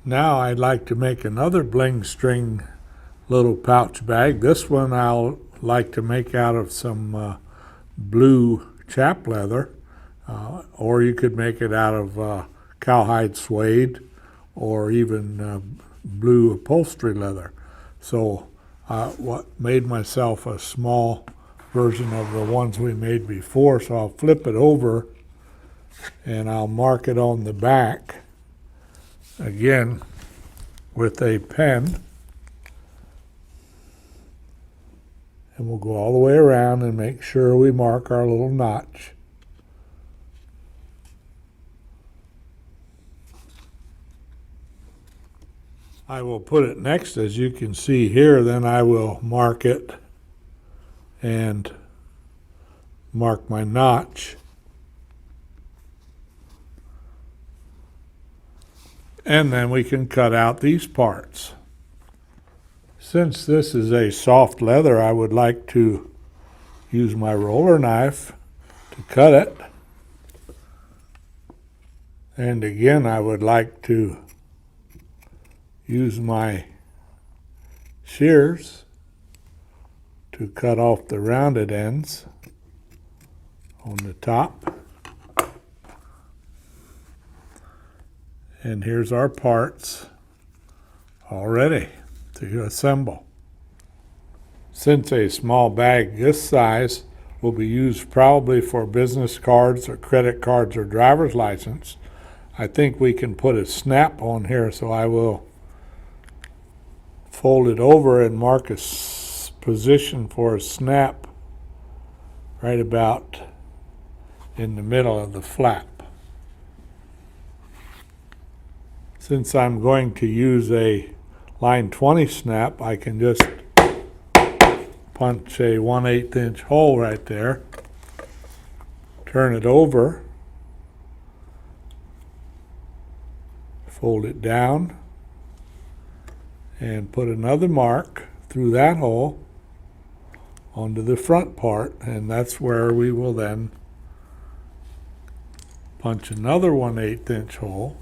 Now I'd like to make another bling string little pouch bag. This one I'll like to make out of some blue chap leather, or you could make it out of cowhide suede or even blue upholstery leather. So what made myself a small version of the ones we made before, so I'll flip it over and I'll mark it on the back again with a pen, and we'll go all the way around and make sure we mark our little notch. I will put it next, as you can see here, then I will mark it and mark my notch. And then we can cut out these parts. Since this is a soft leather, I would like to use my roller knife to cut it. And again, I would like to use my shears to cut off the rounded ends on the top. And here's our parts all ready to assemble. Since a small bag this size will be used probably for business cards or credit cards or driver's license, I think we can put a snap on here, so I will fold it over and mark a position for a snap right about in the middle of the flap. Since I'm going to use a line 20 snap, I can just punch a 1/8 inch hole right there, turn it over, fold it down, and put another mark through that hole onto the front part, and that's where we will then punch another 1/8 inch hole,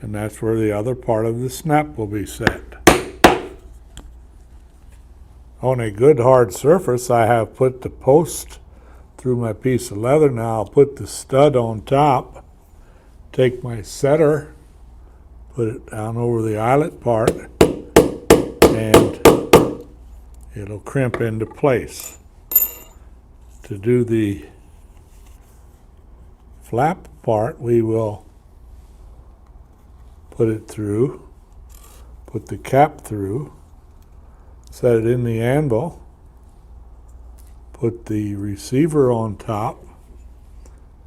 and that's where the other part of the snap will be set. On a good hard surface, I have put the post through my piece of leather. Now I'll put the stud on top, take my setter, put it down over the eyelet part, and it'll crimp into place. To do the flap part, we will put it through, put the cap through, set it in the anvil, put the receiver on top,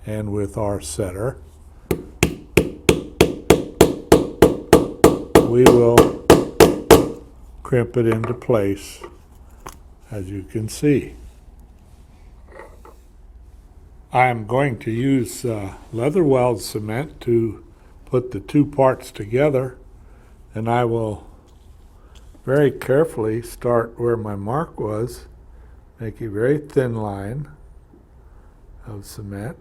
and with our setter, we will crimp it into place, as you can see. I am going to use leather weld cement to put the two parts together, and I will very carefully start where my mark was, make a very thin line of cement.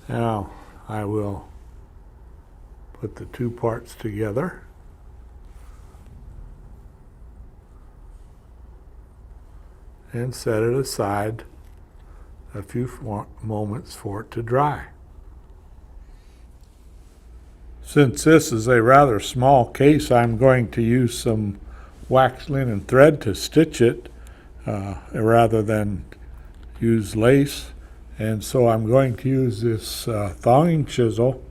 Now I will put the two parts together and set it aside a few moments for it to dry. Since this is a rather small case, I'm going to use some wax linen thread to stitch it rather than use lace. And so I'm going to use this thonging chisel,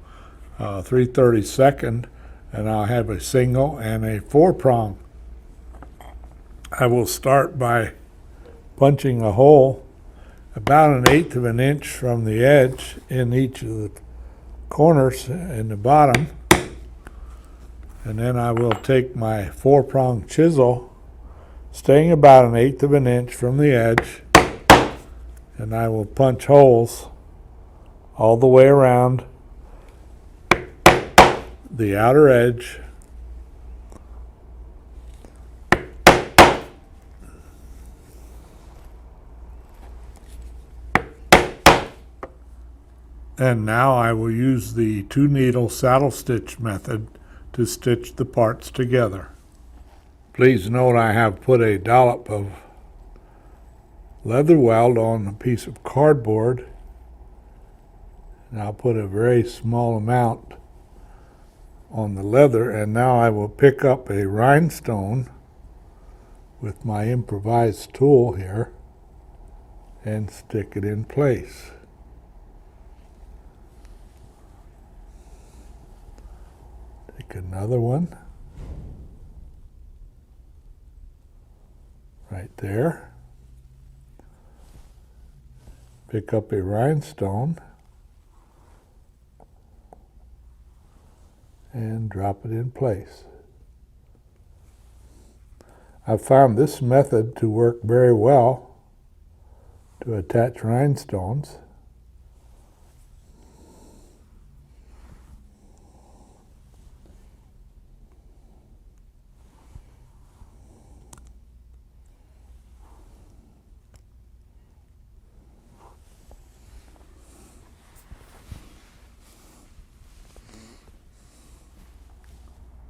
3/32, and I'll have a single and a 4-prong. I will start by punching a hole about 1/8 of an inch from the edge in each of the corners in the bottom. And then I will take my 4-prong chisel, staying about 1/8 of an inch from the edge, and I will punch holes all the way around the outer edge. And now I will use the 2-needle saddle stitch method to stitch the parts together. Please note I have put a dollop of leather weld on a piece of cardboard, and I'll put a very small amount on the leather, and now I will pick up a rhinestone with my improvised tool here and stick it in place. Take another one right there. Pick up a rhinestone and drop it in place. I've found this method to work very well to attach rhinestones.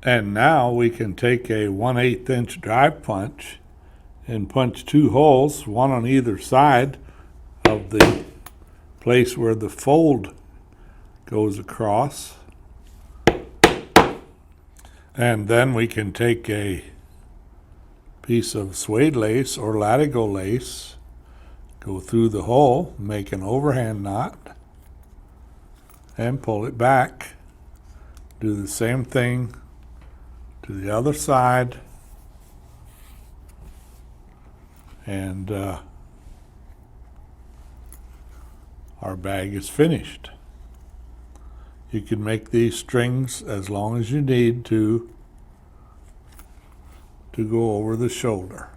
And now we can take a 1/8 inch drive punch and punch 2 holes, one on either side of the place where the fold goes across. And then we can take a piece of suede lace or latigo lace, go through the hole, make an overhand knot, and pull it back. Do the same thing to the other side, and our bag is finished. You can make these strings as long as you need to go over the shoulder.